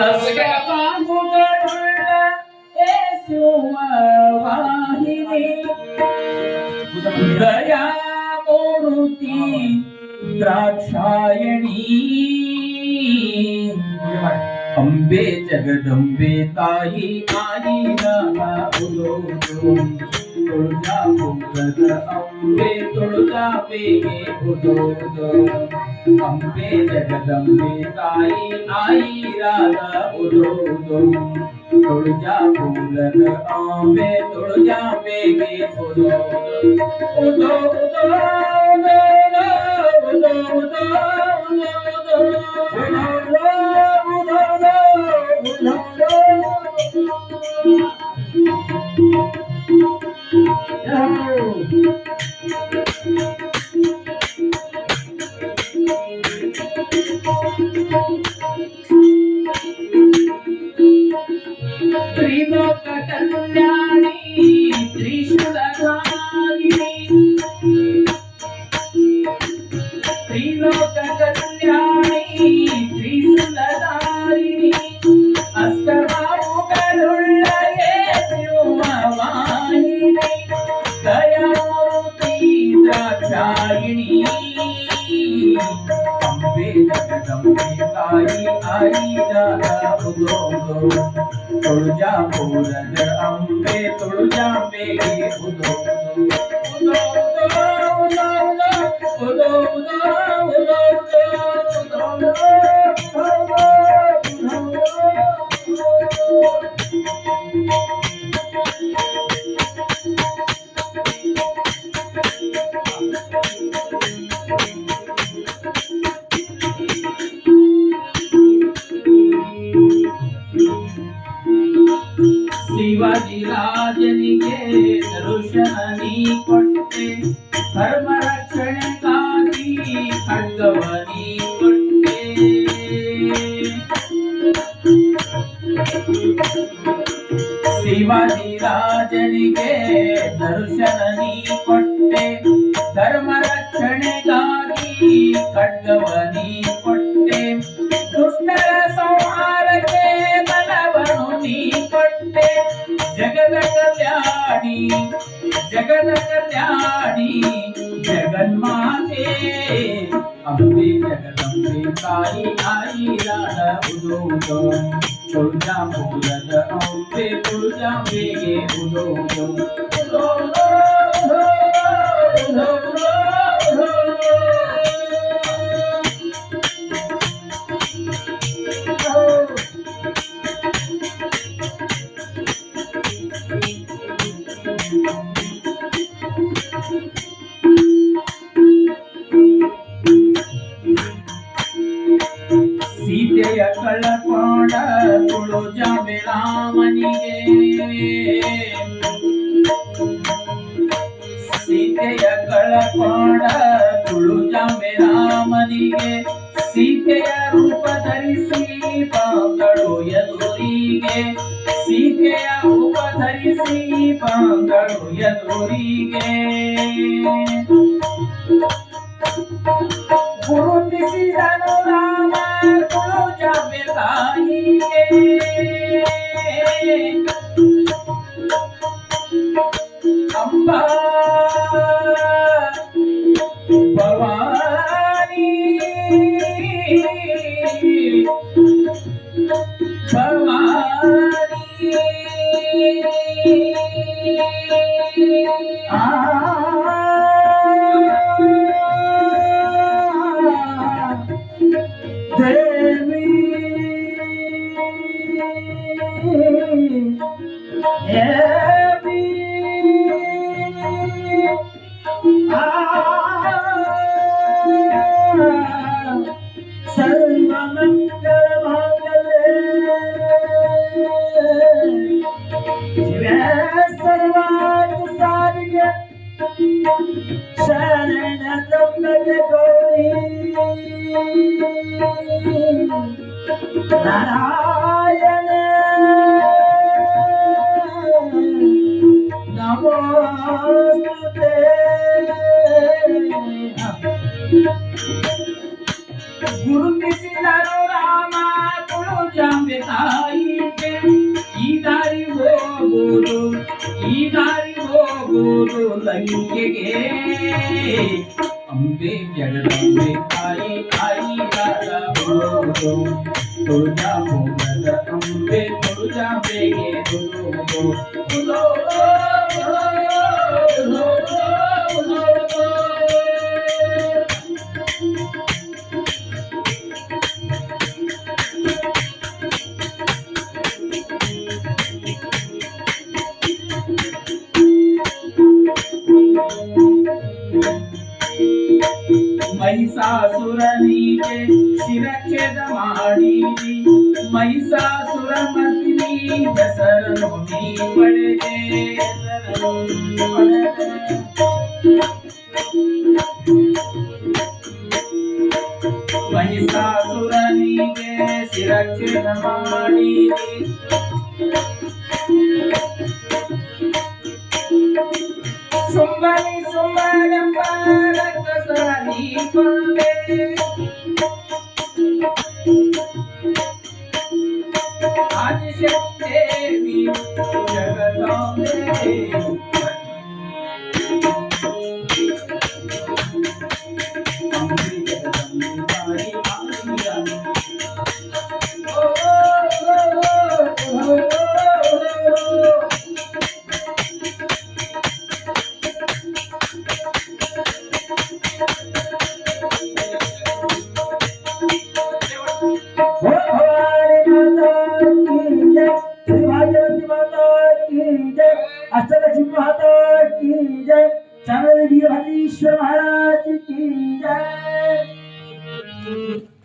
ಅಷ್ಟಕಾಮುಗಳುಳ್ಳ ಯೇಸುವ ವಾಹಿನಿ ದಯಾಮೂರ್ತಿ ದ್ರಾಕ್ಷಾಯಣಿ ಅಂಬೆ ಜಗದಂಬೆ ತಾಯಿ ಆಯಿರಾಗ ಉದೋದು ತುಳಜಾಪುರದ ಅಂಬೆ ತುಳಜಾಪೆಗೆ ಉದೋದು ಅಂಬೆ ಜಗದಂಬೆ ತಾಯಿ ಆಯಿರಾಗ ಉದೋದು ತುಳಜಾಪುರದ ಅಂಬೆ ತುಳಜಾಪೆಗೆ ಉದೋದು ಉದೋ ಉದೋ ಉದೋ ಉದೋ ತ್ರಿಲೋಕ ಕಲ್ಯಾಣಿ ತ್ರಿಶೂಲಧಾರಿಣಿ ತ್ರಿಲೋಕ ಕಲ್ಯಾಣಿ ತ್ರಿಶೂಲಧಾರಿಣಿ ಅಷ್ಟಬಾಹುಗಳುಳ್ಳ ಯೇಸುವ ವಾಹಿನಿ ದಯಾಮೂರ್ತಿ ದ್ರಾಕ್ಷಾಯಿಣಿ ಅಂಬೆ ಜಗದಂಬೆ ತಾಯಿ ಆಯಿರಾಗ ಉದೋದು ತುಳಜಾಪುರದ ಅಂಬೆ ತುಳಜಾಂಬೆಗೆ ಉದೋದು ಉದೋ ಉದೋ ಉದೋ ಶಿವಾಜಿ ರಾಜನಿಗೆ ದರ್ಶನ ನೀ ಕೊಟ್ಟೆ ಧರ್ಮ ರಕ್ಷಣೆಗಾಗಿ ಖಡ್ಗವ ನೀ ಕೊಟ್ಟೆ ಶಿವಾಜಿ ರಾಜನಿಗೆ ದರ್ಶನ ನೀ ಕೊಟ್ಟೆ ಧರ್ಮ ರಕ್ಷಣೆಗಾಗಿ ಖಡ್ಗವ ನೀ ಕೊಟ್ಟೆ ದುಷ್ಟರ ಸಂಹಾರಕ್ಕೆ ಬಲವನ್ನು ನೀ ಕೊಟ್ಟೆ ಜಗದ ಕಲ್ಯಾಣಿ ಜಗನ್ಮಾತೆ ಅಂಬೆ ಜಗದಂಬೆ ತಾಯಿ ಆಯಿರಾಗ ಉದೋದು ತುಳಜಾಪುರದ ಅಂಬೆ ತುಳಜಾಂಬೆಗೆ ಉದೋದು ಸೀತೆಯ ಕಳಕೊಂಡ ತುಳಜಾಂಬೆ ರಾಮನಿಗೆ ಸೀತೆಯ ಕಳಕೊಂಡ ತುಳಜಾಂಬೆ ರಾಮನಿಗೆ ಸೀತೆಯ ರೂಪ ಧರಿಸಿ ಬಂದಳು ಎದುರಿಗೆ ಸೀತೆಯ ರೂಪ ಧರಿಸಿ ಬಂದಳು ಎದುರಿಗೆ ಗುರುತಿಸಿದನು ರಾಮ ತುಳಜಾಂಬೆ ತಾಯಿಗೆ ಅಂಬಾ ಭವಾನಿ ಭವಾನಿ ದೇವಿ ಸರ್ವಮಂಗಳ ಮಾಂಗಲ್ಯೆ ಶಿವೆ ಸರ್ವಾರ್ಥ ಸಾಧಿಕೆ ಶರಣ ತ್ರ್ಯಂಬಕೆ ಗೌರಿ ನಾರಾಯಣ ನಮೋಸ್ತುತೆ ಗುರುತಿಸಿದರು ರಾಮ ತುಳಜಾಂಬೆ गंगे अंबे जगदंबे आई आई राधा बोलो तुझा मोगल अंबे तुझा बेगे बोलो बोलो महिषासुरनिगे शिरच्छेद ಮಾಡಿದಿ महिषासुर मर्दिनी दशरथो ನೀ ಪಡೆದೆ महिषासुरनिगे ಶಿರच्छೇದ ಮಾಡಿದಿ ಸುಂಬನಿ ಸುಂಬರಪ್ಪ ರಕ್ಕಸರನಿ ಕೊಂದೆ ಆದಿಶಕ್ತಿ